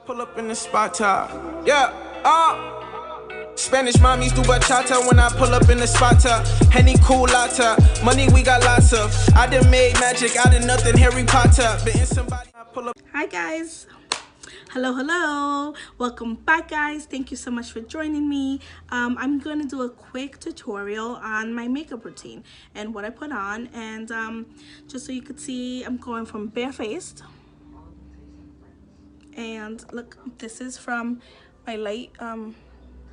Pull up in the spot top. Yeah, Spanish mommies do bachata when I pull up in the spot top. Henny coolata, money we got lots of. I done made magic out of nothing, Harry Potter. Been somebody I pull up. Hi guys. Hello, welcome back guys. Thank you so much for joining me. I'm going to do a quick tutorial on my makeup routine and what I put on, and just so you could see, I'm going from Bareface. And look, this is from my light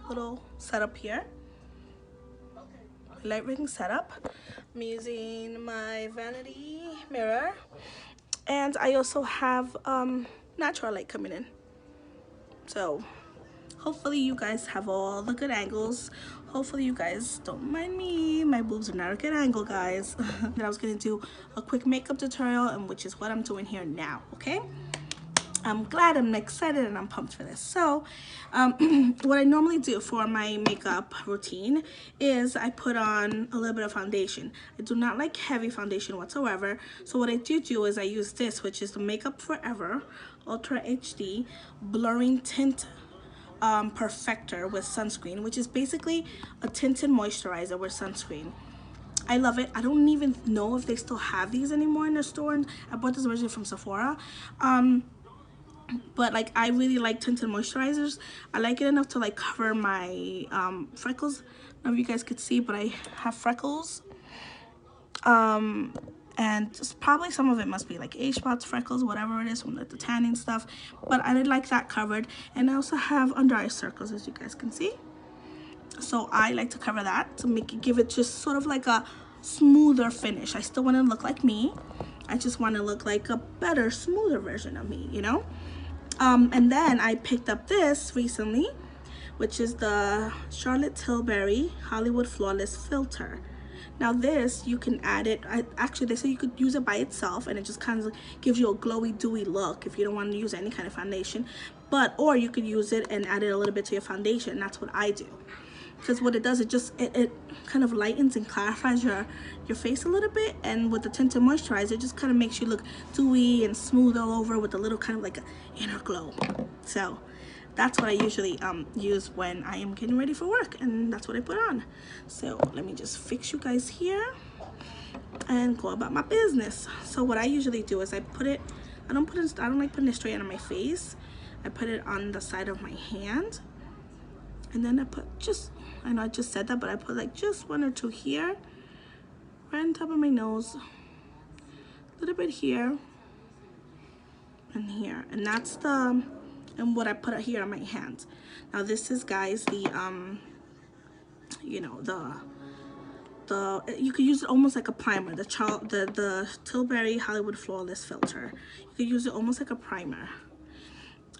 little setup here, light ring setup. I'm using my vanity mirror, and I also have natural light coming in, so hopefully you guys have all the good angles. Hopefully you guys don't mind me, my boobs are not a good angle, guys. And I was gonna do a quick makeup tutorial, and which is what I'm doing here now. Okay, I'm glad, I'm excited, and I'm pumped for this. So what I normally do for my makeup routine is I put on a little bit of foundation. I do not like heavy foundation whatsoever, so what I do is I use this, which is the makeupforever Ultra HD blurring tint perfector with sunscreen, which is basically a tinted moisturizer with sunscreen. I love it. I don't even know if they still have these anymore in the store. I bought this originally from Sephora. But like, I really like tinted moisturizers. I like it enough to like cover my freckles. I don't know if you guys could see, but I have freckles. And just probably some of it must be like age spots, freckles, whatever it is from like the tanning stuff. But I did like that covered. And I also have under eye circles, as you guys can see. So I like to cover that to give it just sort of like a smoother finish. I still want to look like me. I just want to look like a better, smoother version of me, you know? And then I picked up this recently, which is the Charlotte Tilbury Hollywood Flawless Filter. Now this, you can add it, actually they say you could use it by itself, and it just kind of gives you a glowy, dewy look if you don't want to use any kind of foundation. Or you could use it and add it a little bit to your foundation, and that's what I do. Because what it does, it kind of lightens and clarifies your face a little bit, and with the tinted moisturizer, it just kind of makes you look dewy and smooth all over with a little kind of like an inner glow. So that's what I usually use when I am getting ready for work, and that's what I put on. So let me just fix you guys here and go about my business. So what I usually do is I put it, I don't like putting it straight on my face. I put it on the side of my hand, and then I put I know I just said that, but I put like just one or two here, right on top of my nose, a little bit here and here, and that's and what I put here on my hand. Now this is, guys, the you know, you could use it almost like a primer, the Tillbury Hollywood Flawless Filter. You could use it almost like a primer.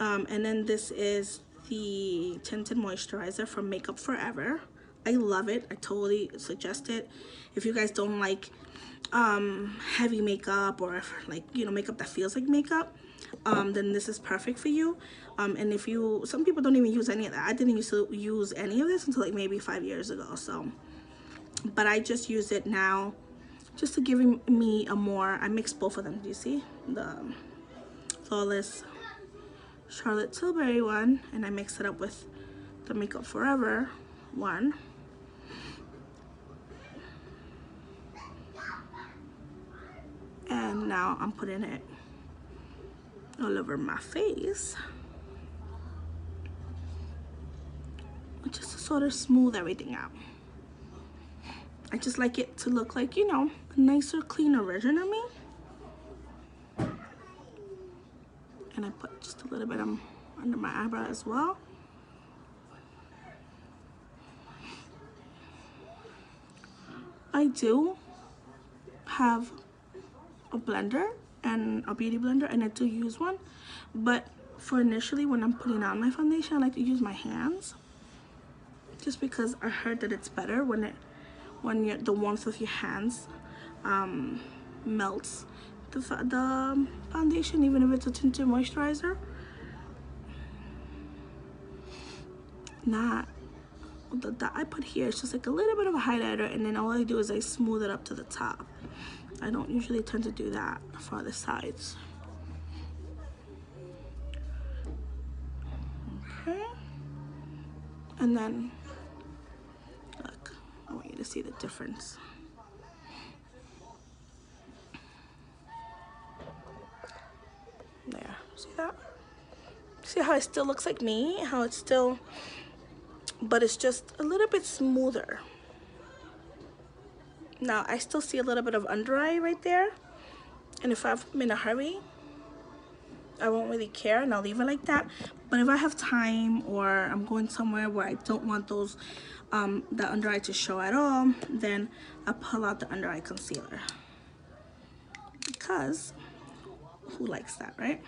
And then this is the tinted moisturizer from makeupforever. I love it. I totally suggest it. If you guys don't like heavy makeup, or like, you know, makeup that feels like makeup, then this is perfect for you. And if some people don't even use any of that. I didn't used to use any of this until like maybe 5 years ago. So, but I just use it now just to give me a more, I mix both of them. Do you see the Flawless Charlotte Tilbury one, and I mix it up with the makeupforever one. And now I'm putting it all over my face, just to sort of smooth everything out. I just like it to look like, you know, a nicer, cleaner version of me. And I put just a little bit under my eyebrow as well. I do have a blender and a beauty blender, and I do use one, but for initially when I'm putting on my foundation, I like to use my hands, just because I heard that it's better when the warmth of your hands melts the foundation, even if it's a tinted moisturizer. That I put here, it's just like a little bit of a highlighter, and then all I do is I smooth it up to the top. I don't usually tend to do that for the sides. Okay, and then look, I want you to see the difference. There, see that? See how it still looks like me? How it's still, but it's just a little bit smoother. Now I still see a little bit of under eye right there, and if I'm in a hurry, I won't really care and I'll leave it like that. But if I have time or I'm going somewhere where I don't want those the under eye to show at all, then I pull out the under eye concealer, because who likes that, right?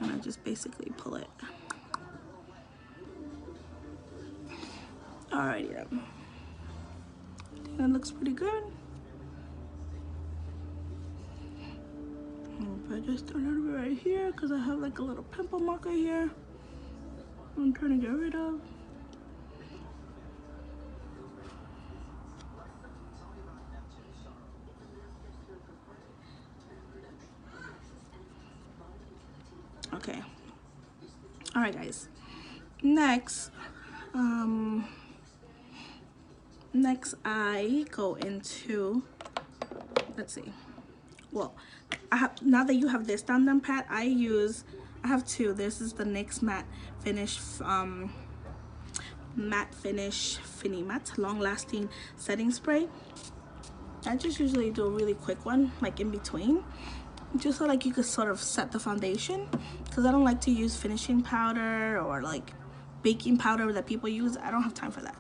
And I just basically pull it. Alrighty then. I think that looks pretty good. But just a little bit right here, because I have like a little pimple marker here I'm trying to get rid of. Okay. Alright guys. Next I go into, let's see. Well, I have, now that you have this down then pat, I have two. This is the NYX matte finish matte long lasting setting spray. I just usually do a really quick one, like in between, just so like you could sort of set the foundation, because I don't like to use finishing powder or like baking powder that people use. I don't have time for that.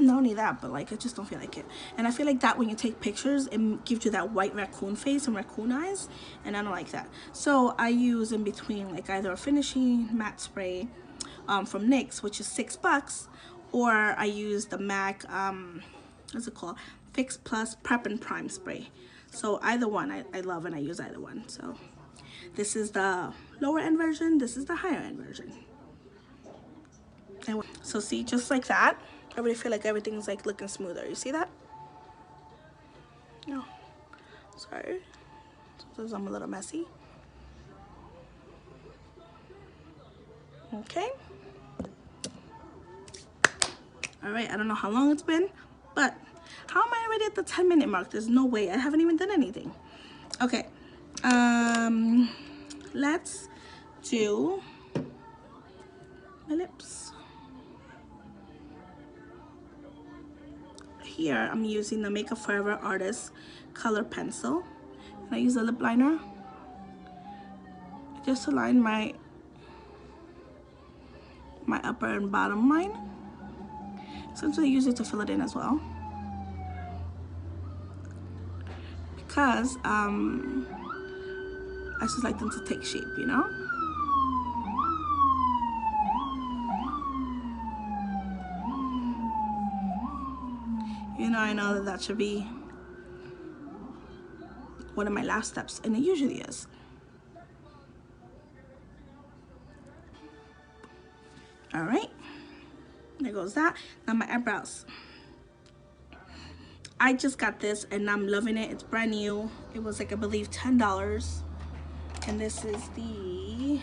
Not only that, but like I just don't feel like it. And I feel like that when you take pictures, it gives you that white raccoon face and raccoon eyes, and I don't like that. So I use in between like either a finishing matte spray from NYX, which is $6, or I use the MAC what's it called, Fix Plus Prep and Prime spray. So either one I love, and I use either one. So this is the lower end version, this is the higher end version. And so see, just like that, I really feel like everything's like looking smoother. You see that? No, sorry, sometimes I'm a little messy. Okay. All right, I don't know how long it's been, but how am I already at the 10-minute mark? There's no way. I haven't even done anything. Okay, let's do my lips. Here I'm using the Makeup Forever Artist Color Pencil, and I use a lip liner just to line my upper and bottom line. Sometimes I use it to fill it in as well, because I just like them to take shape, you know. I know that should be one of my last steps, and it usually is. All right, there goes that. Now my eyebrows. I just got this and I'm loving it. It's brand new. It was like, I believe, $10. And this is the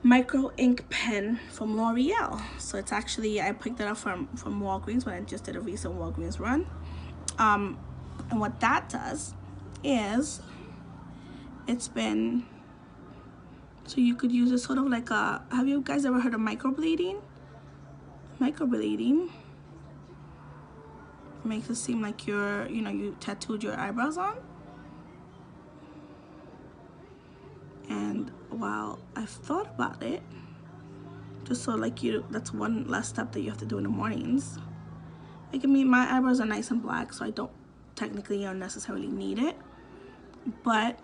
micro ink pen from Loreal. So it's actually, I picked it up from Walgreens when I just did a recent Walgreens run. And what that does is, it's been, so you could use it sort of like a, have you guys ever heard of microblading? Microblading makes it seem like you're, you tattooed your eyebrows on. And while I've thought about it, just so like that's one less step that you have to do in the mornings. Like, I mean, my eyebrows are nice and black, so I don't technically or necessarily need it, but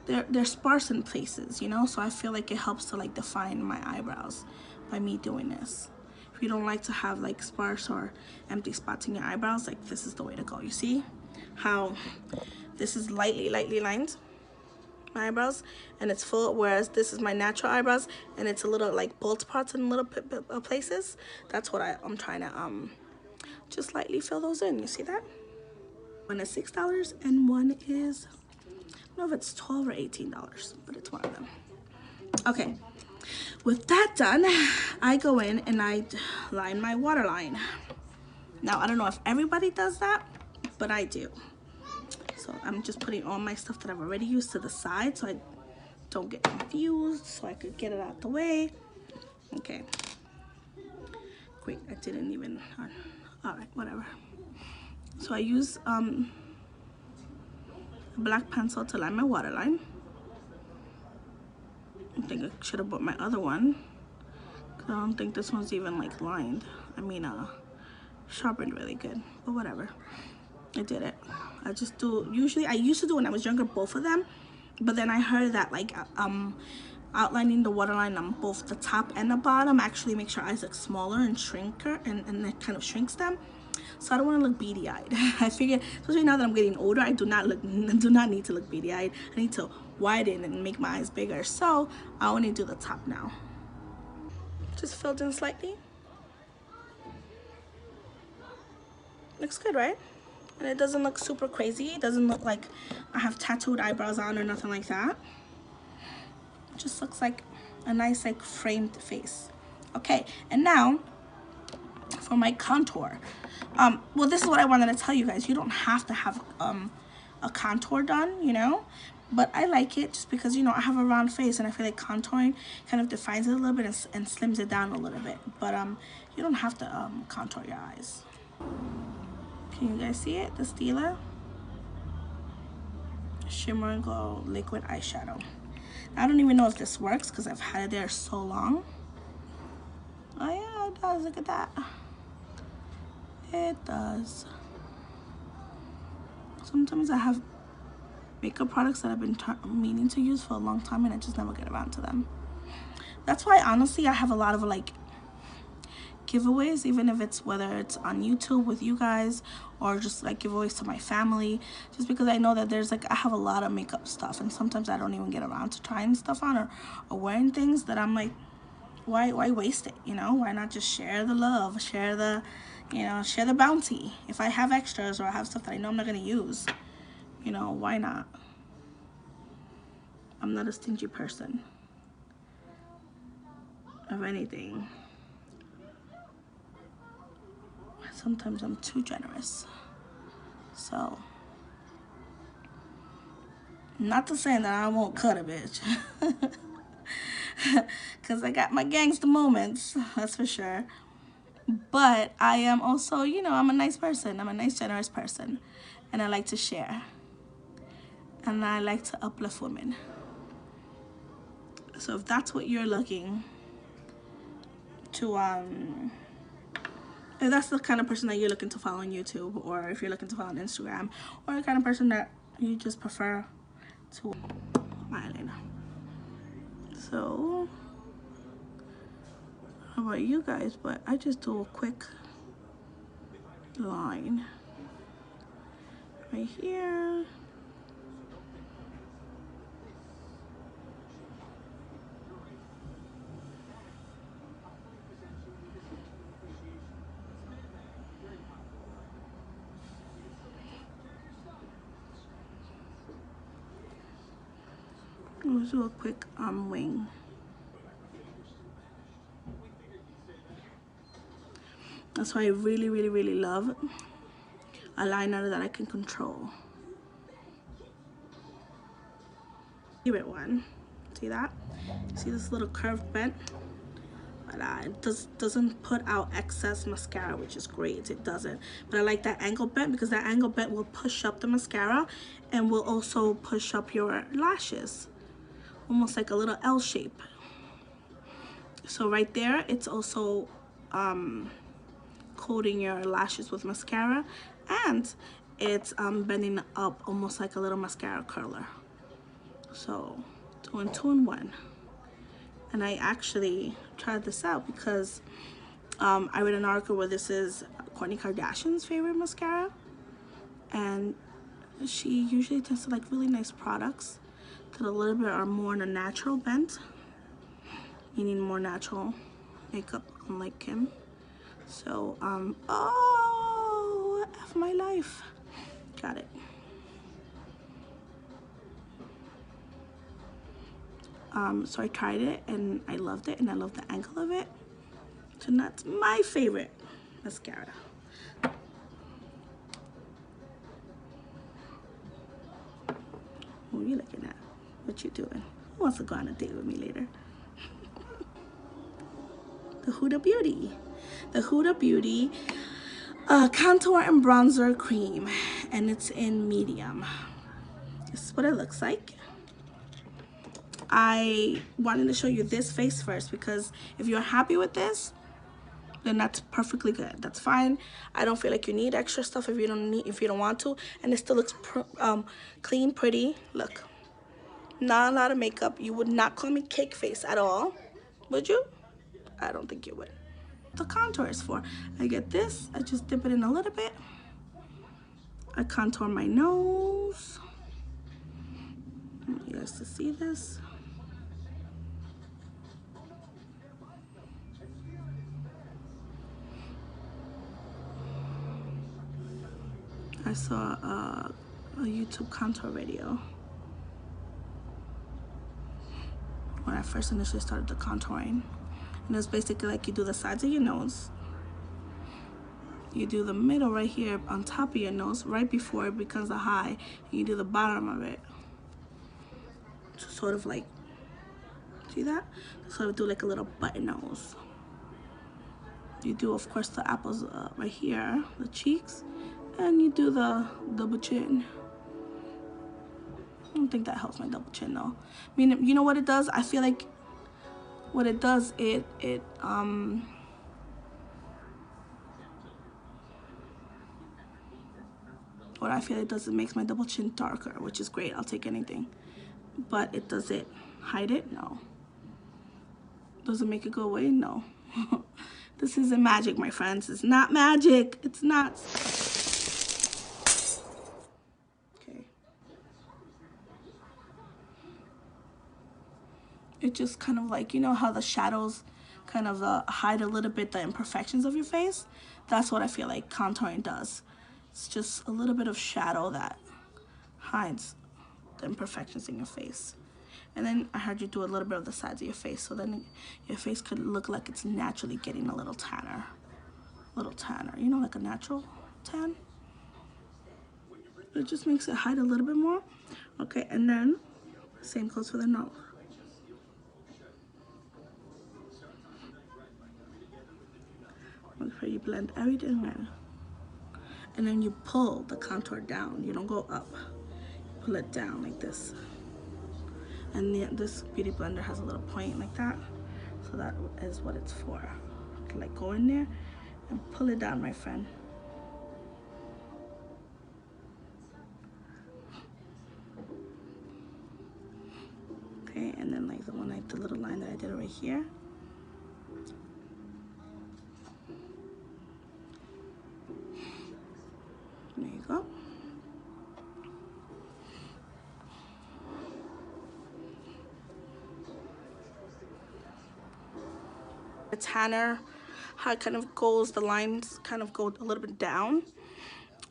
they're sparse in places, so I feel like it helps to like define my eyebrows by me doing this. If you don't like to have like sparse or empty spots in your eyebrows, like, this is the way to go. You see how this is lightly lined, my eyebrows, and it's full, whereas this is my natural eyebrows and it's a little like bold spots in little places. That's what I'm trying to just lightly fill those in. You see that? One is $6 and one is, I don't know if it's $12 or $18, but it's one of them. Okay, with that done, I go in and I line my waterline. Now, I don't know if everybody does that, but I do. So I'm just putting all my stuff that I've already used to the side so I don't get confused, so I could get it out the way. Okay. Great, I didn't even, all right, whatever. So I use a black pencil to line my waterline. I think I should have bought my other one, because I don't think this one's even like lined. I mean, sharpened really good, but whatever. I did it. I just do, usually I used to do when I was younger both of them, but then I heard that like outlining the waterline on both the top and the bottom actually makes your eyes look smaller and shrinker, and it kind of shrinks them. So I don't want to look beady-eyed. I figured, especially now that I'm getting older, I do not need to look beady-eyed. I need to widen and make my eyes bigger. So I only do the top now. Just filled in slightly. Looks good, right? And it doesn't look super crazy. It doesn't look like I have tattooed eyebrows on or nothing like that. It just looks like a nice like framed face. Okay, and now for my contour. Well, this is what I wanted to tell you guys. You don't have to have a contour done, you know, but I like it just because, you know, I have a round face and I feel like contouring kind of defines it a little bit and slims it down a little bit. But you don't have to contour your eyes. Can you guys see it? The Stila Shimmer and Glow Liquid Eyeshadow. I don't even know if this works because I've had it there so long. Oh yeah, it does. Look at that. It does. Sometimes I have makeup products that I've been meaning to use for a long time and I just never get around to them. That's why honestly I have a lot of like giveaways, even if it's whether it's on YouTube with you guys or just like giveaways to my family, just because I know that there's like I have a lot of makeup stuff and sometimes I don't even get around to trying stuff on or wearing things that I'm like, why waste it, you know? Why not just share the love, share the, you know, share the bounty. If I have extras or I have stuff that I know I'm not gonna use, you know, why not? I'm not a stingy person of anything. Sometimes I'm too generous. So, not to say that I won't cut a bitch. Because I got my gangster moments, that's for sure. But I am also, you know, I'm a nice person. I'm a nice, generous person. And I like to share. And I like to uplift women. So if that's what you're looking to, if that's the kind of person that you're looking to follow on YouTube, or if you're looking to follow on Instagram, or the kind of person that you just prefer to eyeliner. So, how about you guys? But I just do a quick line right here. Let's do a quick wing. That's why I really, really, really love a liner that I can control. Favorite one. See that? See this little curved bend? But it doesn't put out excess mascara, which is great. It doesn't. But I like that angle bent because that angle bent will push up the mascara and will also push up your lashes. Almost like a little L shape. So right there, it's also coating your lashes with mascara, and it's bending up almost like a little mascara curler. So doing 2 in 1. And I actually tried this out because I read an article where this is Kourtney Kardashian's favorite mascara, and she usually tends to like really nice products that a little bit are more on a natural bent, meaning more natural makeup, unlike Kim. So oh, of my life. Got it. So I tried it and I loved it, and I love the angle of it. So that's my favorite mascara. Who are you looking at? What you doing? Who wants to go on a date with me later? The Huda Beauty. The Huda Beauty contour and bronzer cream, and it's in medium. This is what it looks like. I wanted to show you this face first because if you're happy with this, then that's perfectly good. That's fine. I don't feel like you need extra stuff if you don't want to, and it still looks clean, pretty. Look, not a lot of makeup. You would not call me cake face at all, would you? I don't think you would. The contour is for. I get this. I just dip it in a little bit. I contour my nose. I want you guys to see this. I saw a YouTube contour video when I first initially started the contouring. And it's basically like you do the sides of your nose, you do the middle right here on top of your nose, right before it becomes a high, and you do the bottom of it. So sort of like, see that? Sort of do like a little button nose. You do, of course, the apples right here, the cheeks, and you do the double chin. I don't think that helps my double chin though. I mean, you know what it does? I feel like what it does, what I feel it does, it makes my double chin darker, which is great. I'll take anything. But does it hide it? No. Does it make it go away? No. This isn't magic, my friends. It's not magic. It's not. Okay. It just kind of like, you know how the shadows kind of hide a little bit the imperfections of your face? That's what I feel like contouring does. It's just a little bit of shadow that hides the imperfections in your face. And then I heard you do a little bit of the sides of your face, so then your face could look like it's naturally getting a little tanner. You know, like a natural tan. It just makes it hide a little bit more. Okay, and then same goes for the nose. Make sure you blend everything in. And then you pull the contour down. You don't go up. You pull it down like this. And this beauty blender has a little point like that. So that is what it's for. Like go in there and pull it down, my friend. Okay, and then like the little line that I did right here. There you go. The tanner, how it kind of goes, the lines kind of go a little bit down.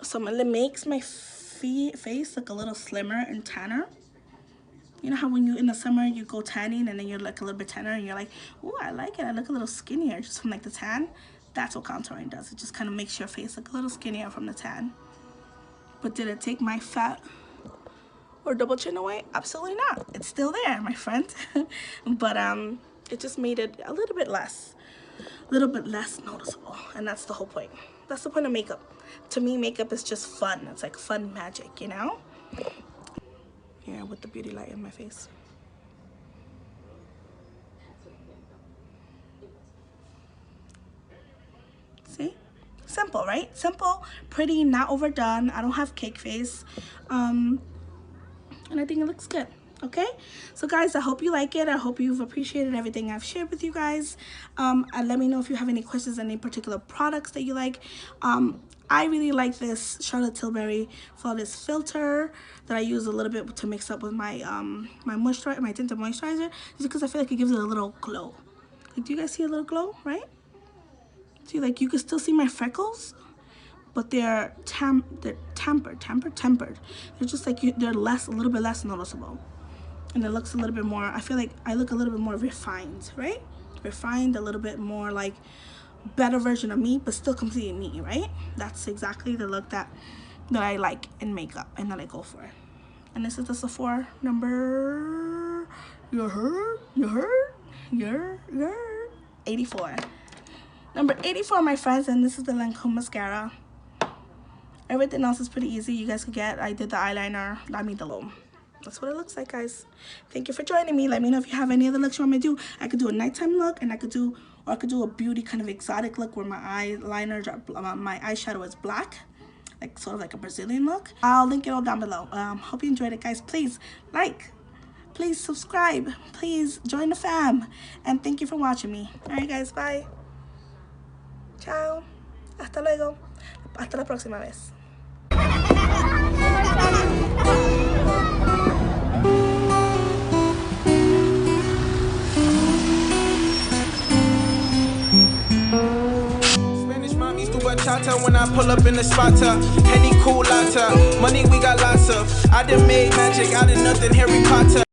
So it makes my face look a little slimmer and tanner. You know how when you in the summer you go tanning and then you're like a little bit tanner and you're like, oh, I like it, I look a little skinnier just from like the tan. That's what contouring does. It just kind of makes your face look a little skinnier from the tan. But did it take my fat or double chin away? Absolutely not. It's still there, my friend. But it just made it a little bit less noticeable, and that's the whole point. That's the point of makeup. To me, makeup is just fun. It's like fun magic, you know? Here with the beauty light in my face. See? Simple, right? Simple, pretty, not overdone. I don't have cake face. And I think it looks good. Okay, so guys, I hope you like it. I hope you've appreciated everything I've shared with you guys. And let me know if you have any questions on any particular products that you like. I really like this Charlotte Tilbury Flawless Filter that I use a little bit to mix up with my my tinted moisturizer, just because I feel like it gives it a little glow. Like, do you guys see a little glow, right? See, like you can still see my freckles, but they're tempered. They're just like, they're a little bit less noticeable. And it looks a little bit more, I feel like I look a little bit more refined, right? Refined, a little bit more like better version of me, but still completely me, right? That's exactly the look that I like in makeup and that I go for. And this is the Sephora number, you heard, 84. Number 84, my friends, and this is the Lancome mascara. Everything else is pretty easy. You guys could get, I did the eyeliner, the low. That's what it looks like, guys. Thank you for joining me. Let me know if you have any other looks you want me to do. I could do a nighttime look, and I could do a beauty kind of exotic look where my eyeliner, my eyeshadow is black, like sort of like a Brazilian look. I'll link it all down below. Hope you enjoyed it, guys. Please like, please subscribe, please join the fam, and thank you for watching me. All right, guys, bye. Ciao. Hasta luego. Hasta la próxima vez. Bachata when I pull up in the spotter. Henny cool latte. Money we got lots of. I done made magic out of nothing, Harry Potter.